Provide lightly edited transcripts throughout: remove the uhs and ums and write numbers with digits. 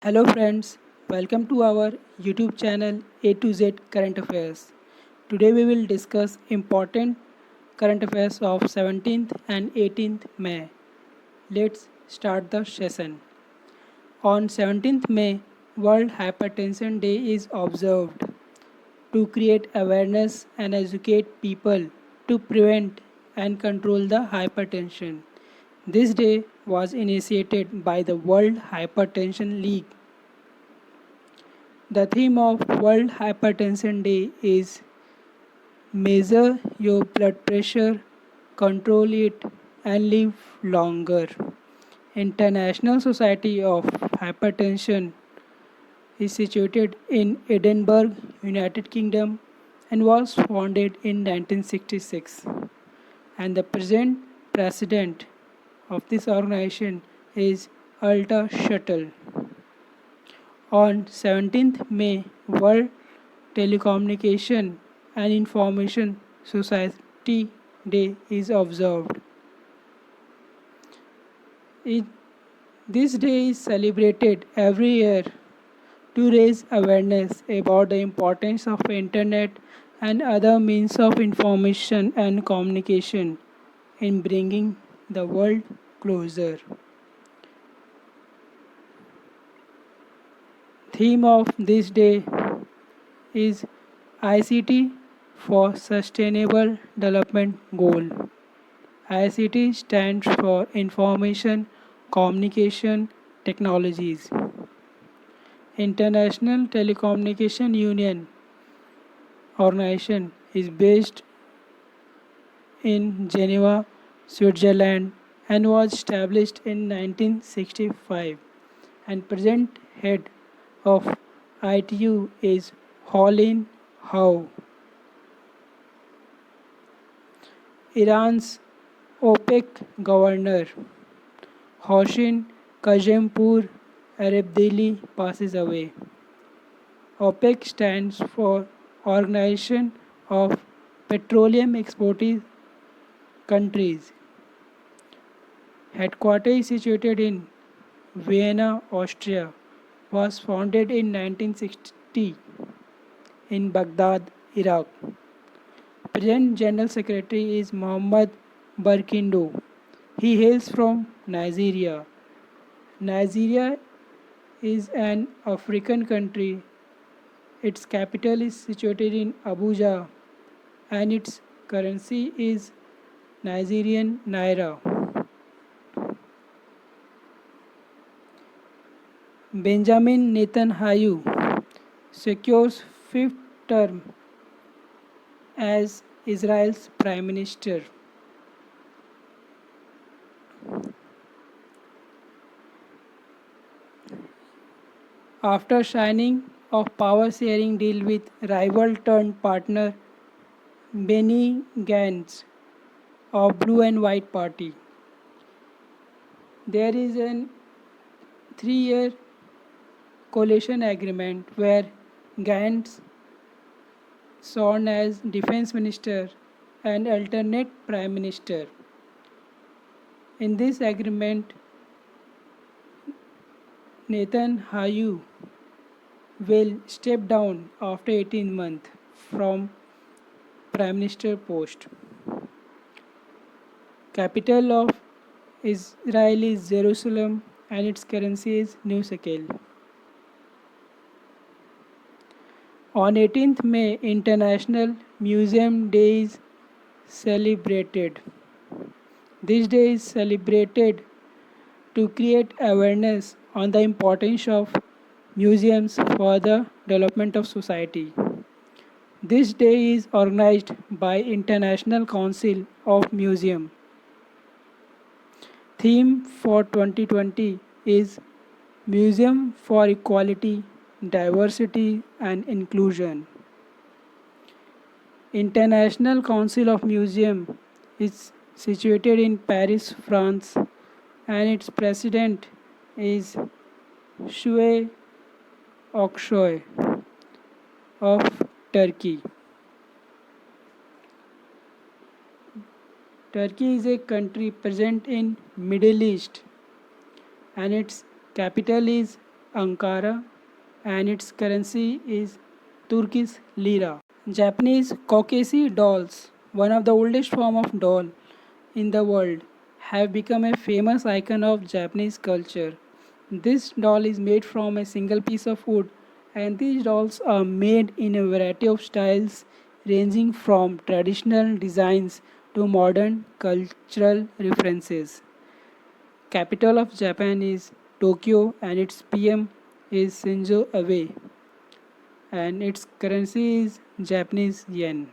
Hello friends, welcome to our YouTube channel A to Z Current Affairs. Today we will discuss important current affairs of 17th and 18th May. Let's start the session. On 17th May, World Hypertension Day is observed to create awareness and educate people to prevent and control the hypertension. This day was initiated by the World Hypertension League. The theme of World Hypertension Day is Measure Your Blood Pressure, Control It, and Live Longer. International Society of Hypertension is situated in Edinburgh, United Kingdom, and was founded in 1966. And the present president of this organization is Alta Shuttle. On 17th May, World Telecommunication and Information Society Day is observed. It, this day is celebrated every year to raise awareness about the importance of internet and other means of information and communication in bringing the world closer. Theme of this day is ICT for Sustainable Development Goal. ICT stands for Information Communication Technologies. International Telecommunication Union organization is based in Geneva, Switzerland and was established in 1965 and present head of ITU is Holin Howe. Iran's OPEC governor Hossein Kazempour Arabdeli passes away. OPEC stands for Organization of Petroleum Exporting Countries. Headquarters is situated in Vienna, Austria. Was founded in 1960 in Baghdad, Iraq. Present General Secretary is Mohammad Barkindo. He hails from Nigeria. Nigeria is an African country. Its capital is situated in Abuja and its currency is Nigerian Naira. Benjamin Netanyahu secures fifth term as Israel's Prime Minister. After signing of power sharing deal with rival turned partner Benny Gantz of Blue and White Party, there is a 3-year coalition agreement where Gantz sworn as defense minister and alternate prime minister. In this agreement, Netanyahu will step down after 18 months from prime minister post. Capital of Israel is Jerusalem and its currency is new shekel. On 18th May, International Museum Day is celebrated. This day is celebrated to create awareness on the importance of museums for the development of society. This day is organized by International Council of Museum. Theme for 2020 is Museum for Equality, Diversity and Inclusion. International Council of Museum is situated in Paris, France, and its president is Shue Aksoy of Turkey. Turkey is a country present in Middle East and its capital is Ankara and its currency is Turkish lira. Japanese Kokesi dolls, one of the oldest form of doll in the world, have become a famous icon of Japanese culture. This doll is made from a single piece of wood, and these dolls are made in a variety of styles ranging from traditional designs to modern cultural references. Capital of Japan is Tokyo and its PM is Shinzo Abe and its currency is Japanese yen.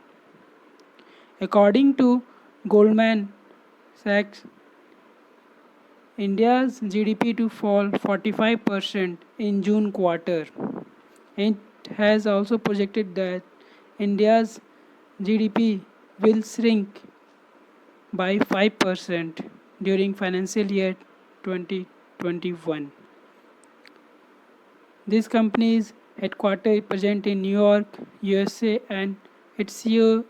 According to Goldman Sachs, India's GDP to fall 45% in June quarter. It has also projected that India's GDP will shrink by 5% during financial year 2021. This company is headquartered present in New York, USA, and its CEO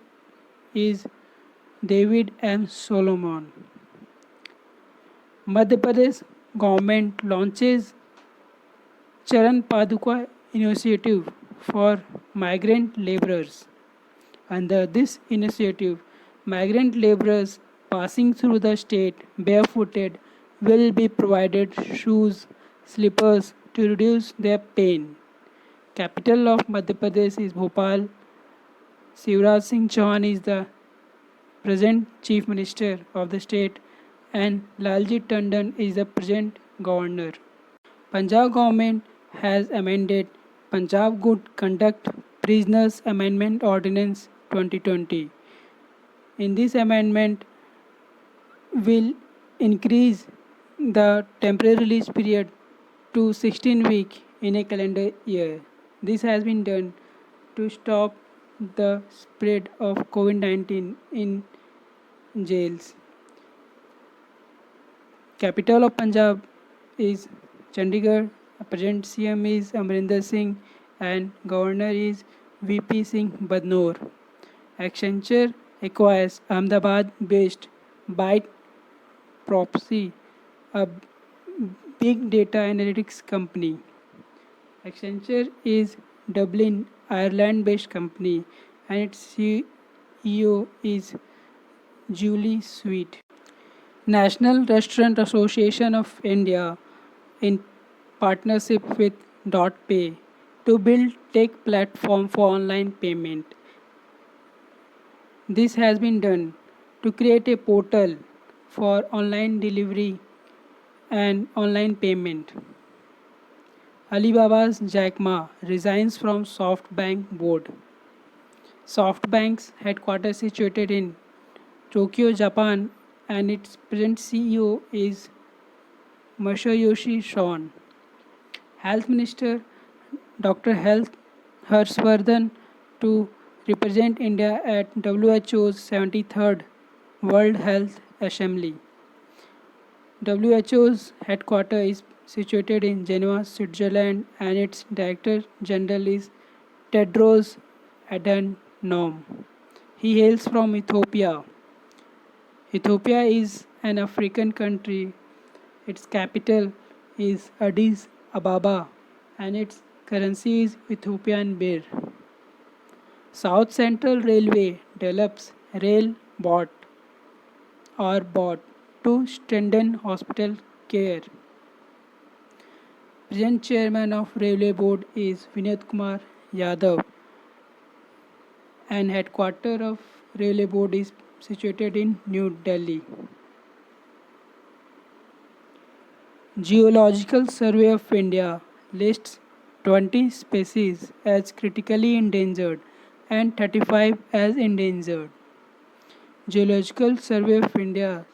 is David M. Solomon. Madhya Pradesh government launches Charan Paduka initiative for migrant laborers. Under this initiative, migrant laborers passing through the state barefooted will be provided shoes, slippers to reduce their pain. Capital of Madhya Pradesh is Bhopal. Shivraj Singh Chauhan is the present Chief Minister of the state and Lalji Tandon is the present governor. Punjab government has amended Punjab Good Conduct Prisoners Amendment Ordinance 2020. In this amendment will increase the temporary release period to 16 weeks in a calendar year. This has been done to stop the spread of COVID-19 in jails. Capital of Punjab is Chandigarh. Present CM is Amrinder Singh and Governor is VP Singh Badnoor. Accenture acquires Ahmedabad-based Byte Propsy, a big data analytics company. Accenture is Dublin, Ireland-based company and its CEO is Julie Sweet. National Restaurant Association of India in partnership with DotPay to build tech platform for online payment. This has been done to create a portal for online delivery and online payment. Alibaba's Jack Ma resigns from SoftBank board. SoftBank's headquarters situated in Tokyo, Japan, and its present CEO is Masayoshi Son. Health Minister Dr. Harshvardhan to represent India at WHO's 73rd World Health Assembly. WHO's headquarters is situated in Geneva, Switzerland, and its Director General is Tedros Adhanom. He hails from Ethiopia. Ethiopia is an African country. Its capital is Addis Ababa and its currency is Ethiopian birr. South Central Railway develops rail bot to strengthen hospital care. Present chairman of Railway Board is Vinod Kumar Yadav and headquarters of Railway Board is situated in New Delhi. Geological Survey of India lists 20 species as critically endangered and 35 as endangered. Geological Survey of India's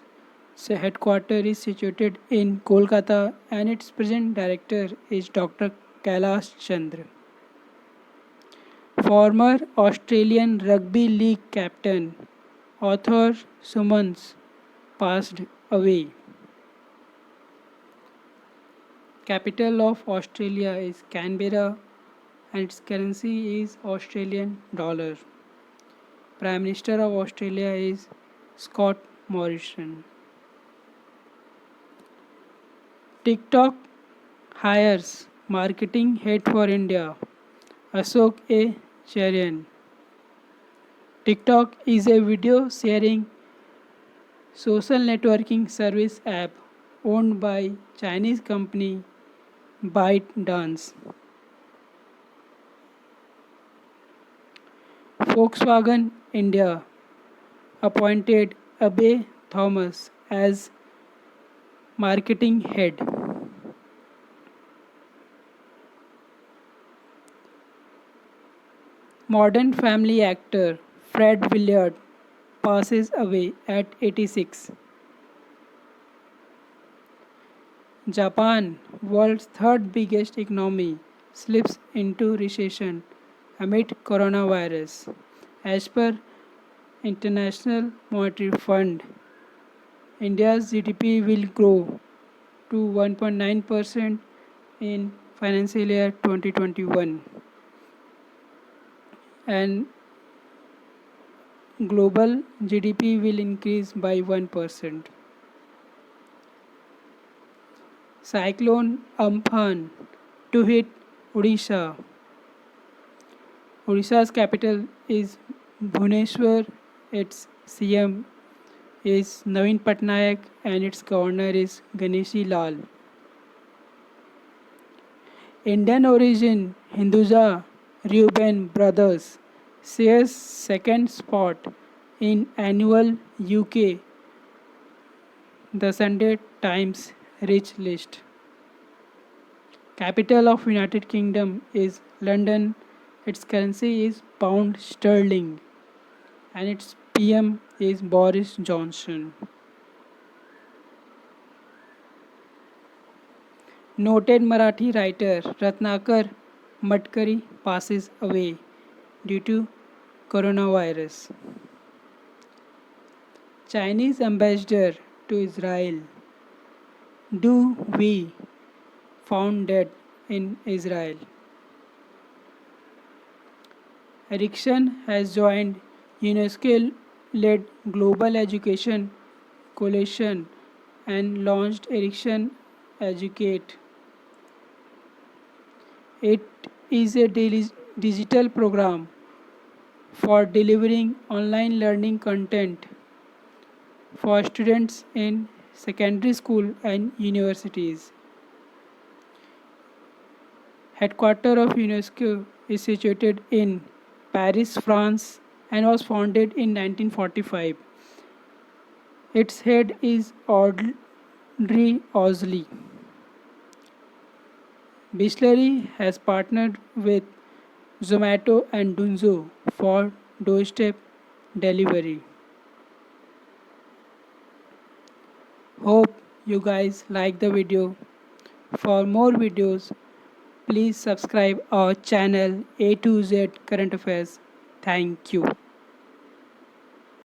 headquarters is situated in Kolkata and its present director is Dr. Kailash Chandra. Former Australian Rugby League captain Arthur Summons passed away. Capital of Australia is Canberra and its currency is Australian dollar. Prime Minister of Australia is Scott Morrison. TikTok hires Marketing Head for India, Ashok A. Cherian. TikTok is a video sharing social networking service app owned by Chinese company ByteDance. Volkswagen India appointed Abe Thomas as marketing head. Modern Family actor Fred Willard passes away at 86. Japan, world's third biggest economy, slips into recession amid coronavirus. As per International Monetary Fund, India's GDP will grow to 1.9% in financial year 2021 and global GDP will increase by 1%. Cyclone Amphan to hit Odisha. Odisha's capital is Bhubaneswar. Its CM is Naveen Patnaik and its governor is Ganeshi Lal. Indian origin Hinduja Reuben Brothers shares second spot in annual UK The Sunday Times Rich List. Capital of United Kingdom is London. Its currency is pound sterling and its PM is Boris Johnson. Noted Marathi writer Ratnakar Matkari passes away due to coronavirus. Chinese ambassador to Israel Du Wei found dead in Israel. Ericsson has joined UNESCO-led Global Education Coalition and launched Ericsson Educate. It is a digital program for delivering online learning content for students in secondary school and universities. Headquarters of UNESCO is situated in Paris, France, and was founded in 1945. Its head is Audrey Osley. Bisleri has partnered with Zomato and Dunzo for doorstep delivery. Hope you guys like the video. For more videos, please subscribe our channel A to Z Current Affairs. Thank you.